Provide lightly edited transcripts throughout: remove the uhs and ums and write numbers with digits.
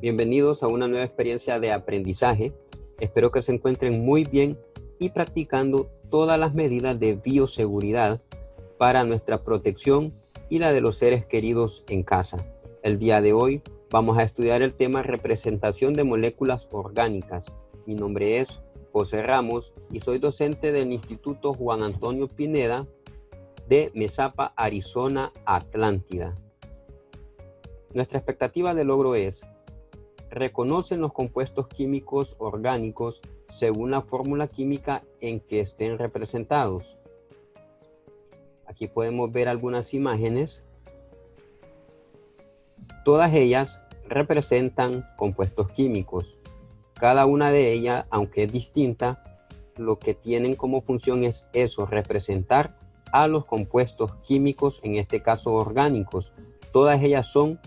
Bienvenidos a una nueva experiencia de aprendizaje. Espero que se encuentren muy bien y practicando todas las medidas de bioseguridad para nuestra protección y la de los seres queridos en casa. El día de hoy vamos a estudiar el tema representación de moléculas orgánicas. Mi nombre es José Ramos y soy docente del Instituto Juan Antonio Pineda de Mesapa, Arizona, Atlántida. Nuestra expectativa de logro es: reconocen los compuestos químicos orgánicos según la fórmula química en que estén representados. Aquí podemos ver algunas imágenes. Todas ellas representan compuestos químicos. Cada una de ellas, aunque es distinta, lo que tienen como función es eso, representar a los compuestos químicos, en este caso orgánicos. Todas ellas son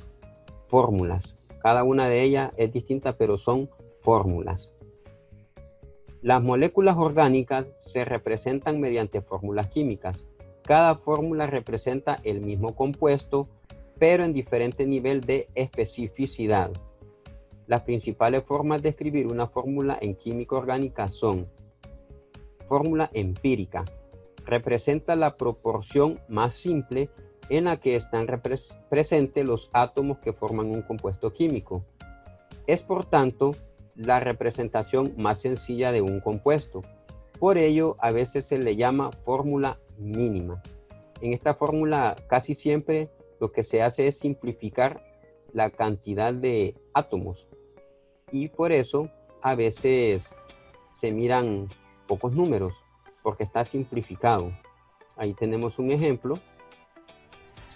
fórmulas. Cada una de ellas es distinta, pero son fórmulas. Las moléculas orgánicas se representan mediante fórmulas químicas. Cada fórmula representa el mismo compuesto, pero en diferente nivel de especificidad. Las principales formas de escribir una fórmula en química orgánica son: fórmula empírica. Representa la proporción más simple en la que están presentes los átomos que forman un compuesto químico. Es por tanto la representación más sencilla de un compuesto. Por ello, a veces se le llama fórmula mínima. En esta fórmula casi siempre lo que se hace es simplificar la cantidad de átomos y por eso a veces se miran pocos números porque está simplificado. Ahí tenemos un ejemplo: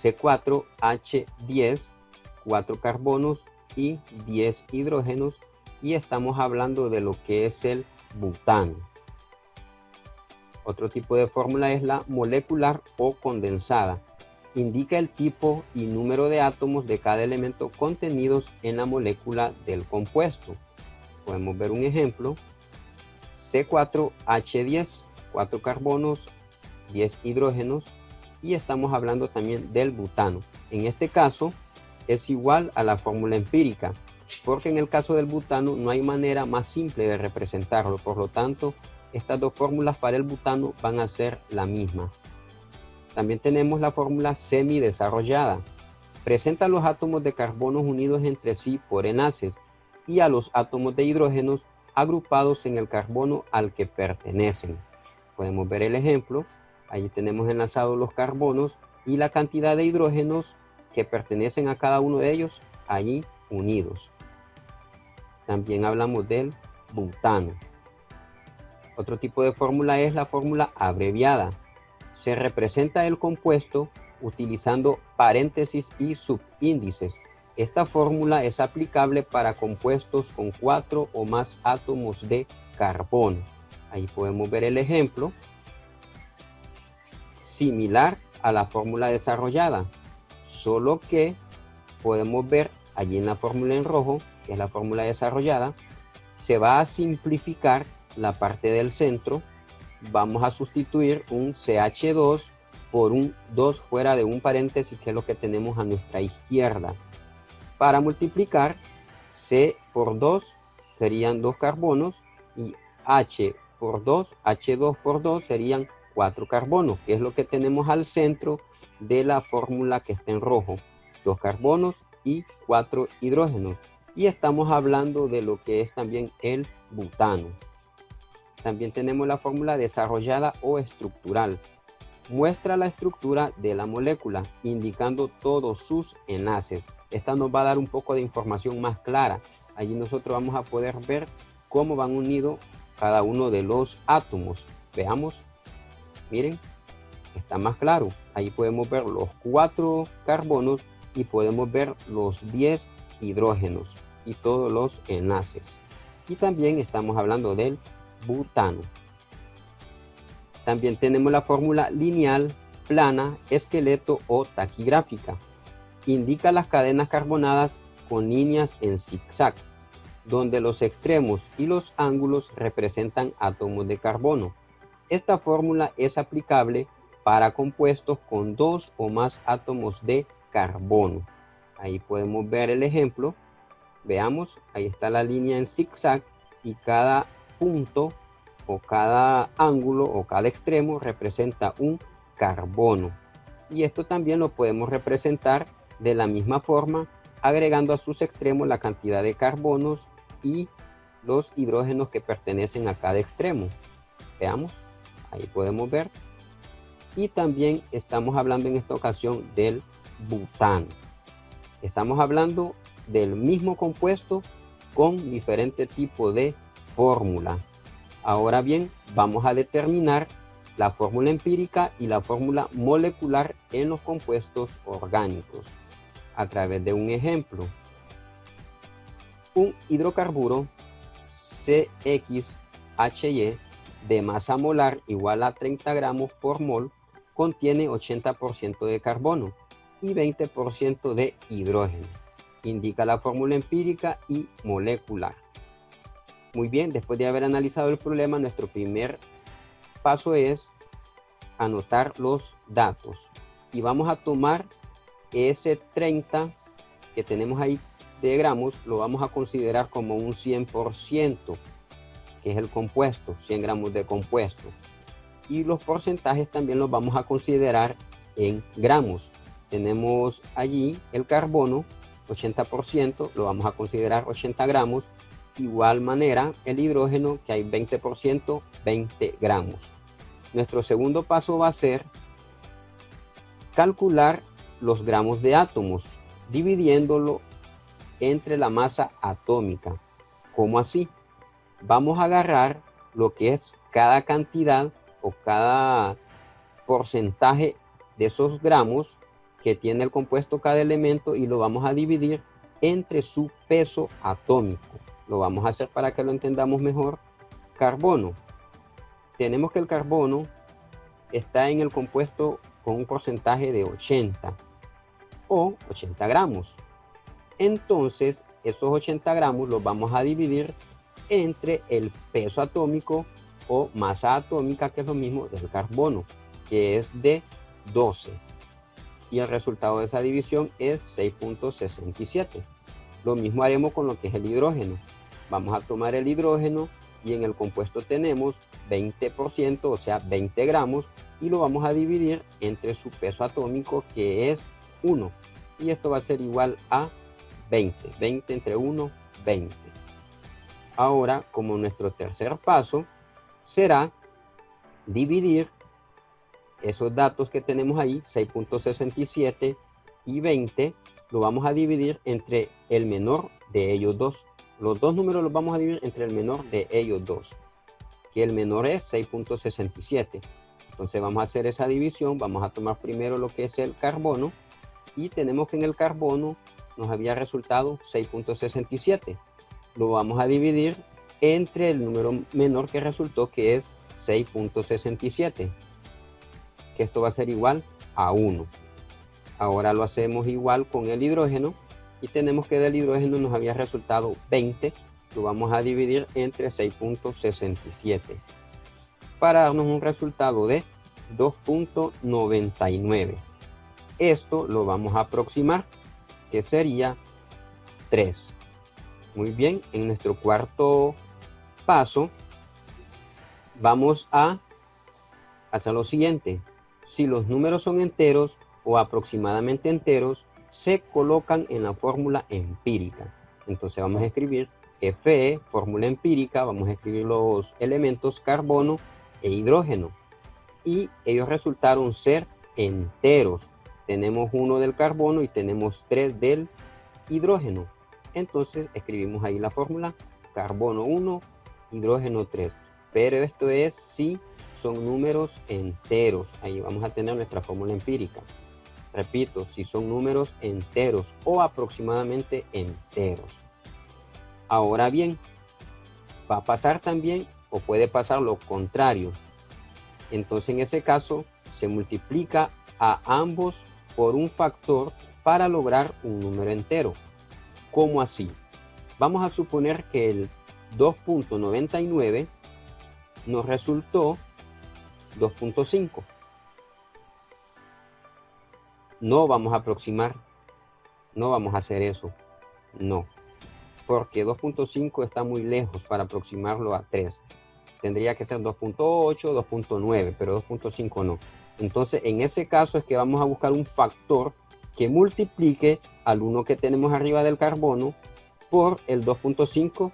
C4H10, 4 carbonos y 10 hidrógenos, y estamos hablando de lo que es el butano. Otro tipo de fórmula es la molecular o condensada. Indica el tipo y número de átomos de cada elemento contenidos en la molécula del compuesto. Podemos ver un ejemplo: C4H10, 4 carbonos, 10 hidrógenos, y estamos hablando también del butano. En este caso es igual a la fórmula empírica, porque en el caso del butano no hay manera más simple de representarlo. Por lo tanto, estas dos fórmulas para el butano van a ser la misma. También tenemos la fórmula semidesarrollada. Presenta los átomos de carbonos unidos entre sí por enlaces y a los átomos de hidrógenos agrupados en el carbono al que pertenecen. Podemos ver el ejemplo. Allí tenemos enlazados los carbonos y la cantidad de hidrógenos que pertenecen a cada uno de ellos allí unidos. También hablamos del butano. Otro tipo de fórmula es la fórmula abreviada. Se representa el compuesto utilizando paréntesis y subíndices. Esta fórmula es aplicable para compuestos con 4 o más átomos de carbono. Ahí podemos ver el ejemplo, similar a la fórmula desarrollada, solo que podemos ver allí en la fórmula en rojo, que es la fórmula desarrollada, se va a simplificar la parte del centro. Vamos a sustituir un CH2 por un 2 fuera de un paréntesis, que es lo que tenemos a nuestra izquierda. Para multiplicar, C por 2 serían 2 carbonos y H por 2, H2 por 2 serían 4 carbonos, que es lo que tenemos al centro de la fórmula que está en rojo: 2 carbonos y 4 hidrógenos. Y estamos hablando de lo que es también el butano. También tenemos la fórmula desarrollada o estructural. Muestra la estructura de la molécula, indicando todos sus enlaces. Esta nos va a dar un poco de información más clara. Allí nosotros vamos a poder ver cómo van unidos cada uno de los átomos. Veamos. Miren, está más claro. Ahí podemos ver los 4 carbonos y podemos ver los 10 hidrógenos y todos los enlaces. Y también estamos hablando del butano. También tenemos la fórmula lineal, plana, esqueleto o taquigráfica. Indica las cadenas carbonadas con líneas en zigzag, donde los extremos y los ángulos representan átomos de carbono. Esta fórmula es aplicable para compuestos con 2 o más átomos de carbono. Ahí podemos ver el ejemplo: Veamos, ahí está la línea en zigzag y cada punto o cada ángulo o cada extremo representa un carbono. Y esto también lo podemos representar de la misma forma, agregando a sus extremos la cantidad de carbonos y los hidrógenos que pertenecen a cada extremo. Veamos, ahí podemos ver. Y también estamos hablando en esta ocasión del butano. Estamos hablando del mismo compuesto con diferente tipo de fórmula. Ahora bien, vamos a determinar la fórmula empírica y la fórmula molecular en los compuestos orgánicos a través de un ejemplo. Un hidrocarburo CXHY de masa molar igual a 30 gramos por mol contiene 80% de carbono y 20% de hidrógeno. Indica la fórmula empírica y molecular. Muy bien, después de haber analizado el problema, nuestro primer paso es anotar los datos. Y vamos a tomar ese 30 que tenemos ahí de gramos, lo vamos a considerar como un 100%, que es el compuesto, 100 gramos de compuesto. Y los porcentajes también los vamos a considerar en gramos. Tenemos allí el carbono, 80%, lo vamos a considerar 80 gramos. Igual manera, el hidrógeno, que hay 20%, 20 gramos. Nuestro segundo paso va a ser calcular los gramos de átomos, dividiéndolo entre la masa atómica. ¿Cómo así? Vamos a agarrar lo que es cada cantidad o cada porcentaje de esos gramos que tiene el compuesto cada elemento y lo vamos a dividir entre su peso atómico. Lo vamos a hacer para que lo entendamos mejor. Carbono. Tenemos que el carbono está en el compuesto con un porcentaje de 80 o 80 gramos. Entonces, esos 80 gramos los vamos a dividir entre el peso atómico o masa atómica, que es lo mismo del carbono, que es de 12. Y el resultado de esa división es 6.67. Lo mismo haremos con lo que es el hidrógeno. Vamos a tomar el hidrógeno y en el compuesto tenemos 20%, o sea 20 gramos, y lo vamos a dividir entre su peso atómico, que es 1. Y esto va a ser igual a 20. 20 entre 1, 20. Ahora, como nuestro tercer paso, será dividir esos datos que tenemos ahí, 6.67 y 20, lo vamos a dividir entre el menor de ellos dos. Los dos números los vamos a dividir entre el menor de ellos dos, que el menor es 6.67. Entonces vamos a hacer esa división, vamos a tomar primero lo que es el carbono, y tenemos que en el carbono nos había resultado 6.67. Lo vamos a dividir entre el número menor que resultó, que es 6.67, que esto va a ser igual a 1. Ahora lo hacemos igual con el hidrógeno y tenemos que del hidrógeno nos había resultado 20, lo vamos a dividir entre 6.67 para darnos un resultado de 2.99. Esto lo vamos a aproximar, que sería 3. Muy bien, en nuestro cuarto paso vamos a hacer lo siguiente. Si los números son enteros o aproximadamente enteros, se colocan en la fórmula empírica. Entonces vamos a escribir Fe, fórmula empírica, vamos a escribir los elementos carbono e hidrógeno. Y ellos resultaron ser enteros. Tenemos 1 del carbono y tenemos 3 del hidrógeno. Entonces escribimos ahí la fórmula: carbono 1, hidrógeno 3. Pero esto es si son números enteros. Ahí vamos a tener nuestra fórmula empírica. Repito, si son números enteros o aproximadamente enteros. Ahora bien, va a pasar también, o puede pasar lo contrario. Entonces en ese caso se multiplica a ambos por un factor para lograr un número entero. ¿Cómo así? Vamos a suponer que el 2.99 nos resultó 2.5. No vamos a aproximar, no vamos a hacer eso, no. porque 2.5 está muy lejos para aproximarlo a 3. Tendría que ser 2.8, 2.9, pero 2.5 no. Entonces, en ese caso es que vamos a buscar un factor que multiplique al 1 que tenemos arriba del carbono por el 2.5,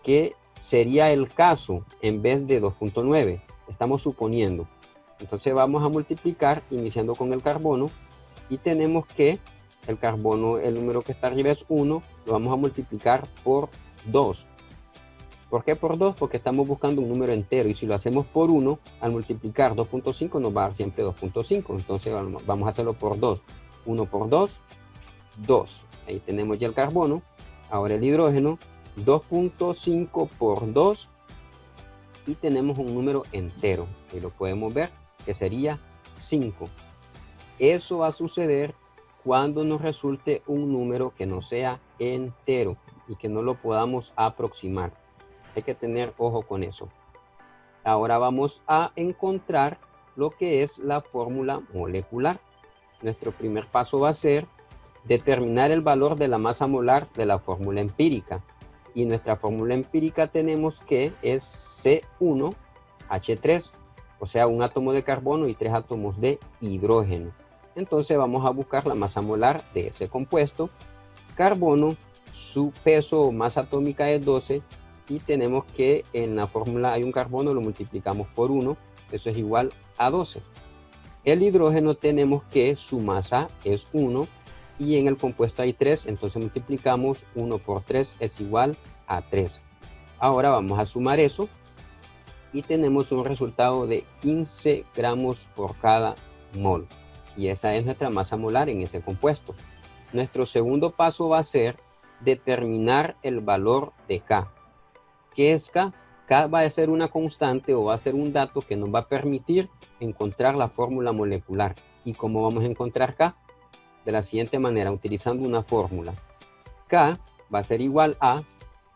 que sería el caso en vez de 2.9. Estamos suponiendo. Entonces vamos a multiplicar iniciando con el carbono y tenemos que el carbono, el número que está arriba es 1, lo vamos a multiplicar por 2. ¿Por qué por 2? Porque estamos buscando un número entero y si lo hacemos por 1, al multiplicar 2.5 nos va a dar siempre 2.5. Entonces vamos a hacerlo por 2. 1 por 2, 2. Ahí tenemos ya el carbono. Ahora el hidrógeno, 2.5 por 2 y tenemos un número entero. Ahí lo podemos ver que sería 5. Eso va a suceder cuando nos resulte un número que no sea entero y que no lo podamos aproximar. Hay que tener ojo con eso. Ahora vamos a encontrar lo que es la fórmula molecular. Nuestro primer paso va a ser determinar el valor de la masa molar de la fórmula empírica. Y nuestra fórmula empírica tenemos que es C1H3, o sea, un átomo de carbono y 3 átomos de hidrógeno. Entonces vamos a buscar la masa molar de ese compuesto. Carbono, su peso o masa atómica es 12 y tenemos que en la fórmula hay un carbono, lo multiplicamos por 1, eso es igual a 12. El hidrógeno tenemos que su masa es 1 y en el compuesto hay 3, entonces multiplicamos 1 por 3 es igual a 3. Ahora vamos a sumar eso y tenemos un resultado de 15 gramos por cada mol. Y esa es nuestra masa molar en ese compuesto. Nuestro segundo paso va a ser determinar el valor de K. ¿Qué es K? K va a ser una constante o va a ser un dato que nos va a permitir encontrar la fórmula molecular. ¿Y cómo vamos a encontrar K? De la siguiente manera, utilizando una fórmula. K va a ser igual a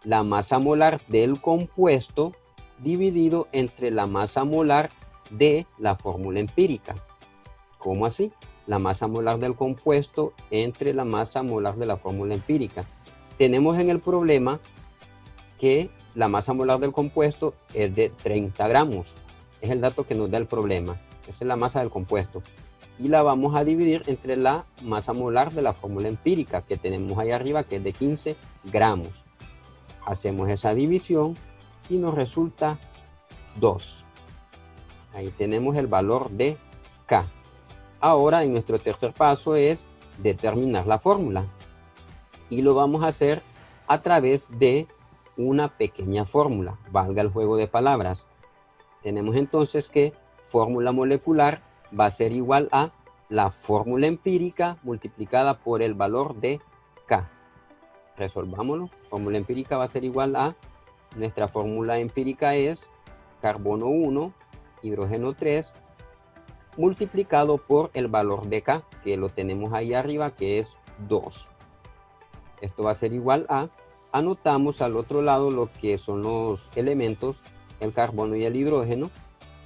la masa molar del compuesto dividido entre la masa molar de la fórmula empírica. ¿Cómo así? La masa molar del compuesto entre la masa molar de la fórmula empírica. Tenemos en el problema que la masa molar del compuesto es de 30 gramos. Es el dato que nos da el problema. Esa es la masa del compuesto. Y la vamos a dividir entre la masa molar de la fórmula empírica que tenemos ahí arriba, que es de 15 gramos. Hacemos esa división y nos resulta 2. Ahí tenemos el valor de K. Ahora en nuestro tercer paso es determinar la fórmula. Y lo vamos a hacer a través de una pequeña fórmula, valga el juego de palabras. Tenemos entonces que fórmula molecular va a ser igual a la fórmula empírica multiplicada por el valor de K. Resolvámoslo. Fórmula empírica va a ser igual a, nuestra fórmula empírica es carbono 1, hidrógeno 3, multiplicado por el valor de K, que lo tenemos ahí arriba, que es 2. Esto va a ser igual a, anotamos al otro lado lo que son los elementos, el carbono y el hidrógeno,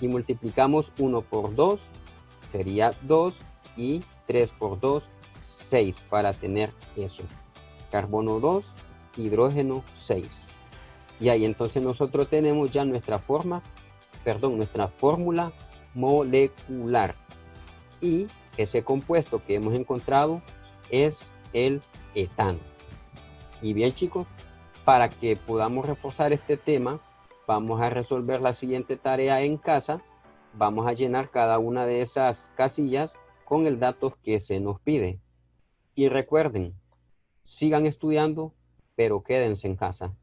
y multiplicamos 1 por 2, sería 2, y 3 por 2, 6, para tener eso. Carbono 2, hidrógeno 6. Y ahí entonces nosotros tenemos ya nuestra fórmula molecular. Y ese compuesto que hemos encontrado es el etano. Y bien, chicos, para que podamos reforzar este tema, vamos a resolver la siguiente tarea en casa. Vamos a llenar cada una de esas casillas con el dato que se nos pide. Y recuerden, sigan estudiando, pero quédense en casa.